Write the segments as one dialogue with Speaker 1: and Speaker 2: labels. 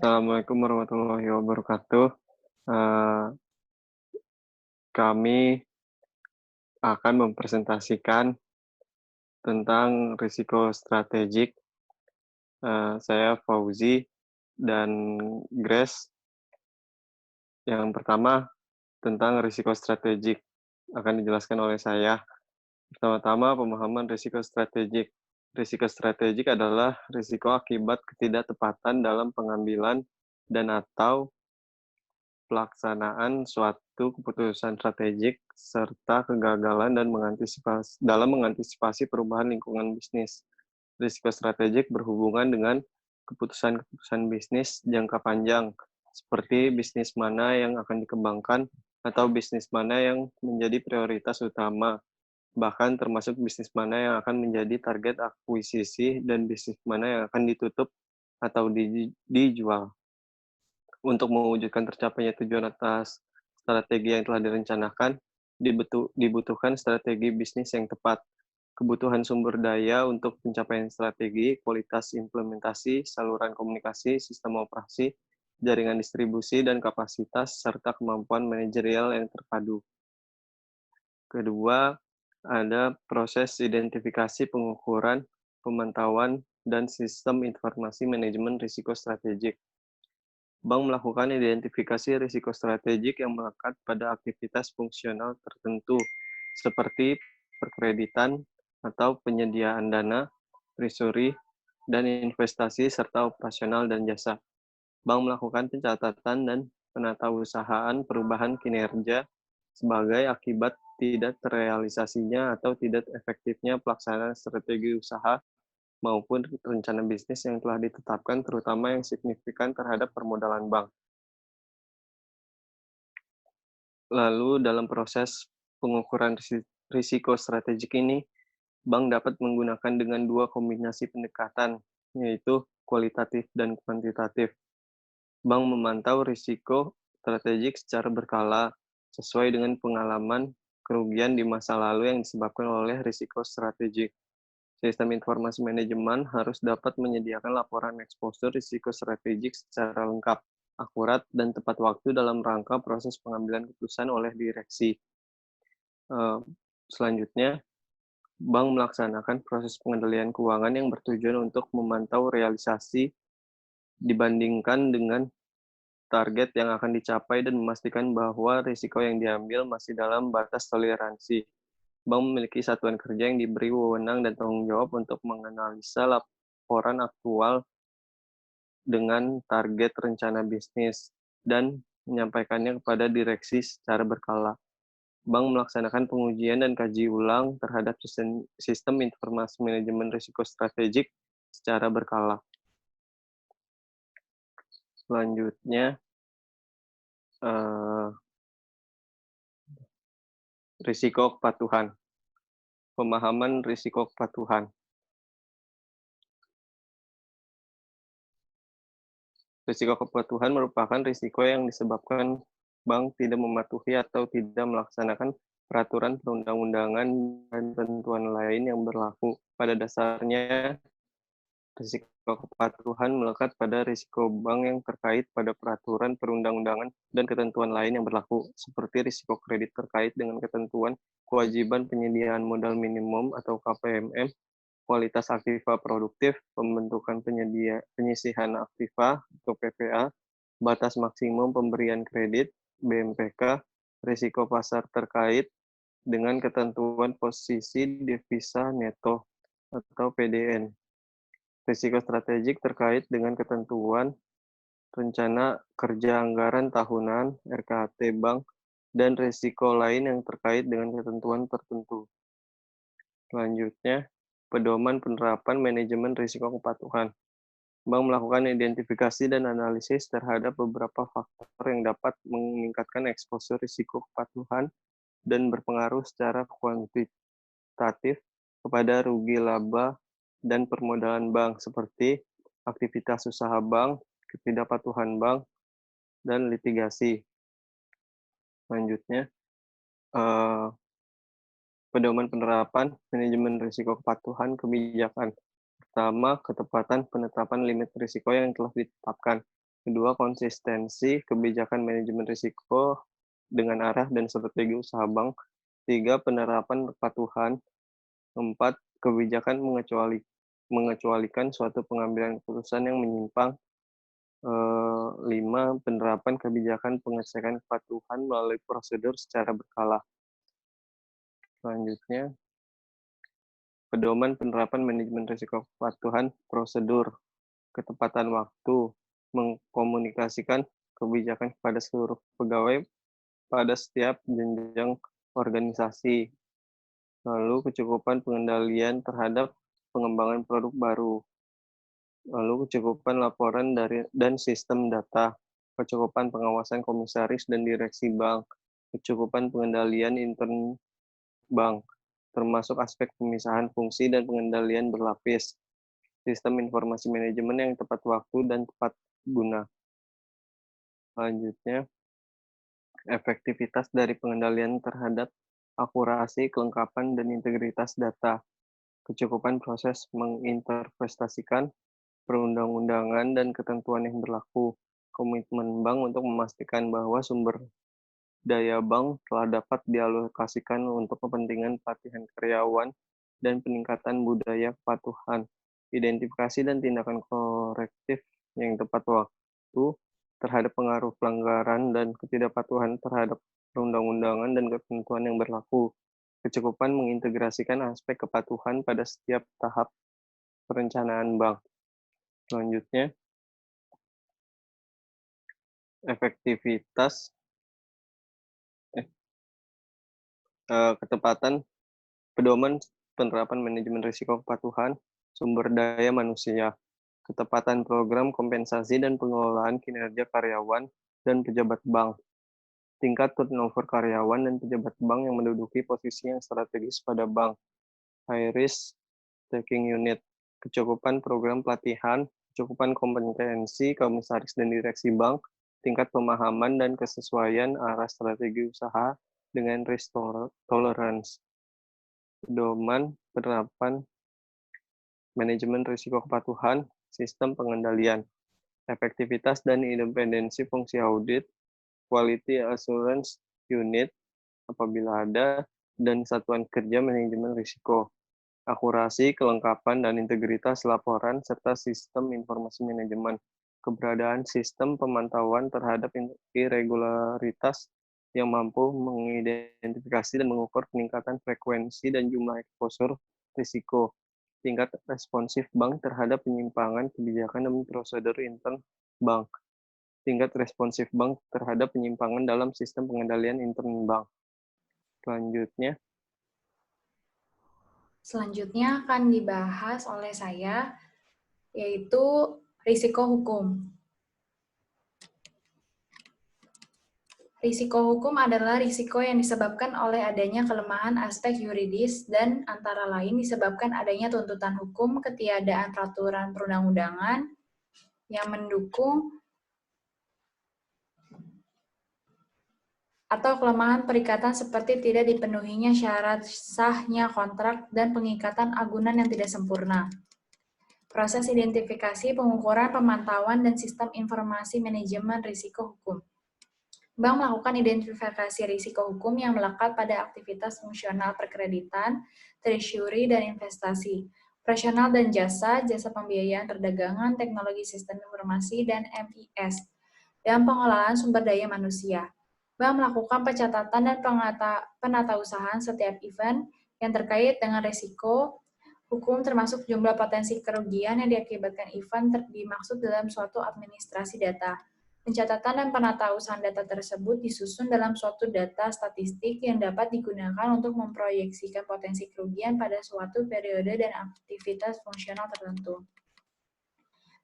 Speaker 1: Assalamualaikum warahmatullahi wabarakatuh. Eee, Kami akan mempresentasikan tentang risiko strategik. Saya Fauzi dan Grace. Yang pertama, tentang risiko strategik akan dijelaskan oleh saya. Pertama-tama, pemahaman risiko strategik. Risiko strategik adalah risiko akibat ketidaktepatan dalam pengambilan dan/atau pelaksanaan suatu keputusan strategik, serta kegagalan dalam mengantisipasi perubahan lingkungan bisnis. Risiko strategik berhubungan dengan keputusan-keputusan bisnis jangka panjang, seperti bisnis mana yang akan dikembangkan atau bisnis mana yang menjadi prioritas utama, bahkan termasuk bisnis mana yang akan menjadi target akuisisi dan bisnis mana yang akan ditutup atau dijual. Untuk mewujudkan tercapainya tujuan atas strategi yang telah direncanakan, dibutuhkan strategi bisnis yang tepat, kebutuhan sumber daya untuk pencapaian strategi, kualitas implementasi, saluran komunikasi, sistem operasi, jaringan distribusi, dan kapasitas, serta kemampuan manajerial yang terpadu. Kedua, ada proses identifikasi, pengukuran, pemantauan, dan sistem informasi manajemen risiko strategik. Bank melakukan identifikasi risiko strategik yang melekat pada aktivitas fungsional tertentu, seperti perkreditan atau penyediaan dana, treasury, dan investasi, serta operasional dan jasa. Bank melakukan pencatatan dan penatausahaan perubahan kinerja sebagai akibat tidak terrealisasinya atau tidak efektifnya pelaksanaan strategi usaha maupun rencana bisnis yang telah ditetapkan, terutama yang signifikan terhadap permodalan bank. Lalu dalam proses pengukuran risiko strategik ini, bank dapat menggunakan dengan dua kombinasi pendekatan, yaitu kualitatif dan kuantitatif. Bank memantau risiko strategik secara berkala, sesuai dengan pengalaman kerugian di masa lalu yang disebabkan oleh risiko strategik. Sistem informasi manajemen harus dapat menyediakan laporan eksposur risiko strategik secara lengkap, akurat, dan tepat waktu dalam rangka proses pengambilan keputusan oleh direksi. Selanjutnya, bank melaksanakan proses pengendalian keuangan yang bertujuan untuk memantau realisasi dibandingkan dengan target yang akan dicapai dan memastikan bahwa risiko yang diambil masih dalam batas toleransi. Bank memiliki satuan kerja yang diberi wewenang dan tanggung jawab untuk menganalisa laporan aktual dengan target rencana bisnis dan menyampaikannya kepada direksi secara berkala. Bank melaksanakan pengujian dan kaji ulang terhadap sistem informasi manajemen risiko strategik secara berkala. Selanjutnya, risiko kepatuhan. Pemahaman risiko kepatuhan. Risiko kepatuhan merupakan risiko yang disebabkan bank tidak mematuhi atau tidak melaksanakan peraturan perundang-undangan dan ketentuan lain yang berlaku. Pada dasarnya, risiko kepatuhan melekat pada risiko bank yang terkait pada peraturan perundang-undangan dan ketentuan lain yang berlaku, seperti risiko kredit terkait dengan ketentuan kewajiban penyediaan modal minimum atau KPMM, kualitas aktiva produktif, pembentukan penyisihan aktiva atau PPA, batas maksimum pemberian kredit, BMPK, risiko pasar terkait dengan ketentuan posisi devisa neto atau PDN, risiko strategik terkait dengan ketentuan rencana kerja anggaran tahunan, RKT bank, dan risiko lain yang terkait dengan ketentuan tertentu. Selanjutnya, pedoman penerapan manajemen risiko kepatuhan. Bank melakukan identifikasi dan analisis terhadap beberapa faktor yang dapat meningkatkan eksposur risiko kepatuhan dan berpengaruh secara kuantitatif kepada rugi laba dan permodalan bank, seperti aktivitas usaha bank, ketidakpatuhan bank, dan litigasi. Selanjutnya, pedoman penerapan manajemen risiko kepatuhan kebijakan. Pertama, ketepatan penetapan limit risiko yang telah ditetapkan. Kedua, konsistensi kebijakan manajemen risiko dengan arah dan strategi usaha bank. Tiga, penerapan kepatuhan. Empat, kebijakan mengecualikan suatu pengambilan keputusan yang menyimpang. Lima, penerapan kebijakan pengecekan kepatuhan melalui prosedur secara berkala. Selanjutnya, pedoman penerapan manajemen risiko kepatuhan, prosedur, ketepatan waktu, mengkomunikasikan kebijakan kepada seluruh pegawai pada setiap jenjang organisasi. Lalu kecukupan pengendalian terhadap pengembangan produk baru. Lalu kecukupan laporan dan sistem data, kecukupan pengawasan komisaris dan direksi bank, kecukupan pengendalian intern bank, termasuk aspek pemisahan fungsi dan pengendalian berlapis, sistem informasi manajemen yang tepat waktu dan tepat guna. Selanjutnya, efektivitas dari pengendalian terhadap akurasi, kelengkapan, dan integritas data, kecukupan proses menginterpretasikan perundang-undangan dan ketentuan yang berlaku, komitmen bank untuk memastikan bahwa sumber daya bank telah dapat dialokasikan untuk kepentingan pelatihan karyawan dan peningkatan budaya kepatuhan, identifikasi dan tindakan korektif yang tepat waktu terhadap pengaruh pelanggaran dan ketidakpatuhan terhadap perundang-undangan dan ketentuan yang berlaku, kecukupan mengintegrasikan aspek kepatuhan pada setiap tahap perencanaan bank. Selanjutnya, efektivitas, ketepatan, pedoman penerapan manajemen risiko kepatuhan, sumber daya manusia, ketepatan program kompensasi dan pengelolaan kinerja karyawan dan pejabat bank, tingkat turnover karyawan dan pejabat bank yang menduduki posisi yang strategis pada bank, high risk taking unit, kecukupan program pelatihan, kecukupan kompetensi komisaris dan direksi bank, tingkat pemahaman dan kesesuaian arah strategi usaha dengan risk tolerance, pedoman penerapan manajemen risiko kepatuhan, sistem pengendalian, efektivitas dan independensi fungsi audit, quality assurance unit apabila ada, dan satuan kerja manajemen risiko, akurasi, kelengkapan, dan integritas laporan, serta sistem informasi manajemen, keberadaan sistem pemantauan terhadap irregularitas yang mampu mengidentifikasi dan mengukur peningkatan frekuensi dan jumlah eksposur risiko, tingkat responsif bank terhadap penyimpangan kebijakan dan prosedur intern bank, tingkat responsif bank terhadap penyimpangan dalam sistem pengendalian intern bank.
Speaker 2: Selanjutnya akan dibahas oleh saya, yaitu risiko hukum. Risiko hukum adalah risiko yang disebabkan oleh adanya kelemahan aspek yuridis dan antara lain disebabkan adanya tuntutan hukum, ketiadaan peraturan perundang-undangan yang mendukung atau kelemahan perikatan seperti tidak dipenuhinya syarat sahnya kontrak dan pengikatan agunan yang tidak sempurna. Proses identifikasi, pengukuran, pemantauan, dan sistem informasi manajemen risiko hukum. Bank melakukan identifikasi risiko hukum yang melekat pada aktivitas fungsional perkreditan, treasury, dan investasi, operasional dan jasa, jasa pembiayaan perdagangan, teknologi sistem informasi, dan MIS, dan pengelolaan sumber daya manusia. Bank melakukan pencatatan dan penatausahaan setiap event yang terkait dengan risiko hukum termasuk jumlah potensi kerugian yang diakibatkan event dimaksud dalam suatu administrasi data. Pencatatan dan penatausahaan data tersebut disusun dalam suatu data statistik yang dapat digunakan untuk memproyeksikan potensi kerugian pada suatu periode dan aktivitas fungsional tertentu.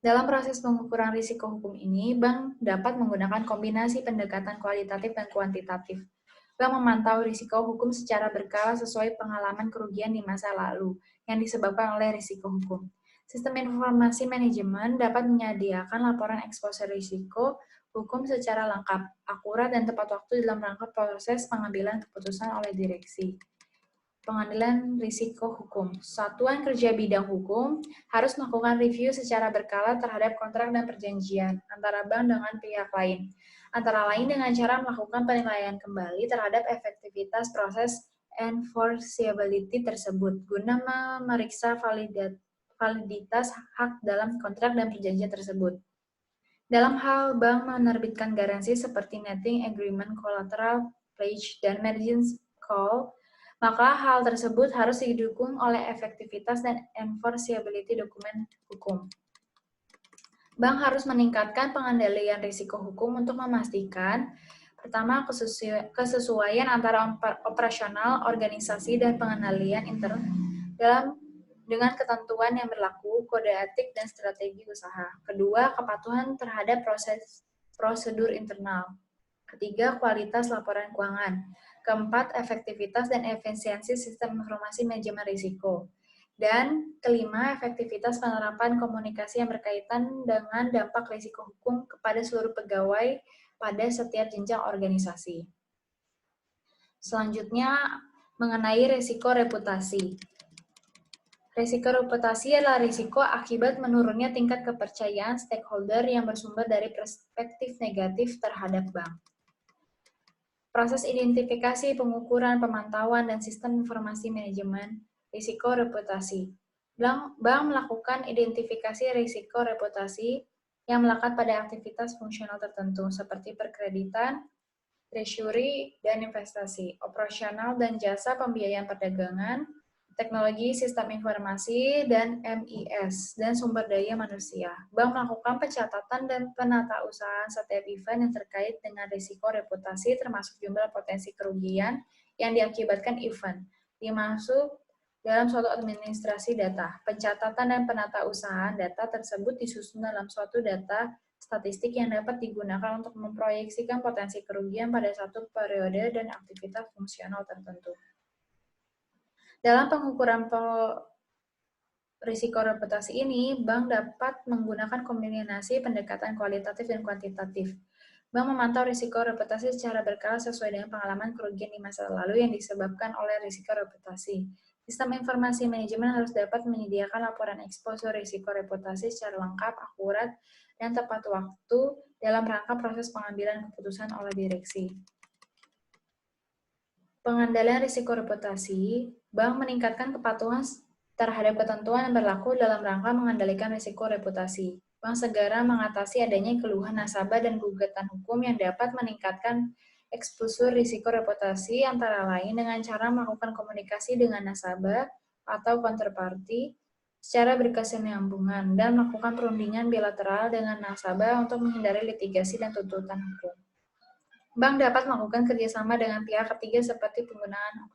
Speaker 2: Dalam proses pengukuran risiko hukum ini, bank dapat menggunakan kombinasi pendekatan kualitatif dan kuantitatif. Bank memantau risiko hukum secara berkala sesuai pengalaman kerugian di masa lalu yang disebabkan oleh risiko hukum. Sistem informasi manajemen dapat menyediakan laporan eksposur risiko hukum secara lengkap, akurat, dan tepat waktu dalam rangka proses pengambilan keputusan oleh direksi. Pengendalian risiko hukum. Satuan kerja bidang hukum harus melakukan review secara berkala terhadap kontrak dan perjanjian antara bank dengan pihak lain. Antara lain dengan cara melakukan penilaian kembali terhadap efektivitas proses enforceability tersebut guna memeriksa validitas hak dalam kontrak dan perjanjian tersebut. Dalam hal bank menerbitkan garansi seperti netting agreement, collateral pledge, dan margin call, maka hal tersebut harus didukung oleh efektivitas dan enforceability dokumen hukum. Bank harus meningkatkan pengendalian risiko hukum untuk memastikan, pertama, kesesuaian antara operasional, organisasi, dan pengendalian intern dengan ketentuan yang berlaku, kode etik, dan strategi usaha. Kedua, kepatuhan terhadap prosedur internal. Ketiga, kualitas laporan keuangan. Keempat, efektivitas dan efisiensi sistem informasi manajemen risiko. Dan kelima, efektivitas penerapan komunikasi yang berkaitan dengan dampak risiko hukum kepada seluruh pegawai pada setiap jenjang organisasi. Selanjutnya, mengenai risiko reputasi. Risiko reputasi adalah risiko akibat menurunnya tingkat kepercayaan stakeholder yang bersumber dari perspektif negatif terhadap bank. Proses identifikasi, pengukuran, pemantauan, dan sistem informasi manajemen risiko reputasi. Bank melakukan identifikasi risiko reputasi yang melekat pada aktivitas fungsional tertentu, seperti perkreditan, treasury, dan investasi, operasional dan jasa pembiayaan perdagangan, teknologi sistem informasi, dan MIS, dan sumber daya manusia. Bank melakukan pencatatan dan penatausahaan setiap event yang terkait dengan risiko reputasi, termasuk jumlah potensi kerugian yang diakibatkan event, dimasuk dalam suatu administrasi data. Pencatatan dan penatausahaan data tersebut disusun dalam suatu data statistik yang dapat digunakan untuk memproyeksikan potensi kerugian pada satu periode dan aktivitas fungsional tertentu. Dalam pengukuran risiko reputasi ini, bank dapat menggunakan kombinasi pendekatan kualitatif dan kuantitatif. Bank memantau risiko reputasi secara berkala sesuai dengan pengalaman kerugian di masa lalu yang disebabkan oleh risiko reputasi. Sistem informasi manajemen harus dapat menyediakan laporan eksposur risiko reputasi secara lengkap, akurat, dan tepat waktu dalam rangka proses pengambilan keputusan oleh direksi. Pengendalian risiko reputasi, bank meningkatkan kepatuhan terhadap ketentuan yang berlaku dalam rangka mengendalikan risiko reputasi. Bank segera mengatasi adanya keluhan nasabah dan gugatan hukum yang dapat meningkatkan eksposur risiko reputasi antara lain dengan cara melakukan komunikasi dengan nasabah atau counterparty secara berkesinambungan dan melakukan perundingan bilateral dengan nasabah untuk menghindari litigasi dan tuntutan hukum. Bank dapat melakukan kerjasama dengan pihak ketiga seperti penggunaan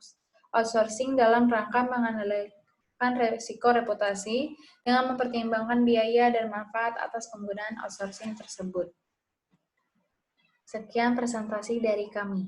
Speaker 2: outsourcing dalam rangka mengendalikan risiko reputasi dengan mempertimbangkan biaya dan manfaat atas penggunaan outsourcing tersebut. Sekian presentasi dari kami.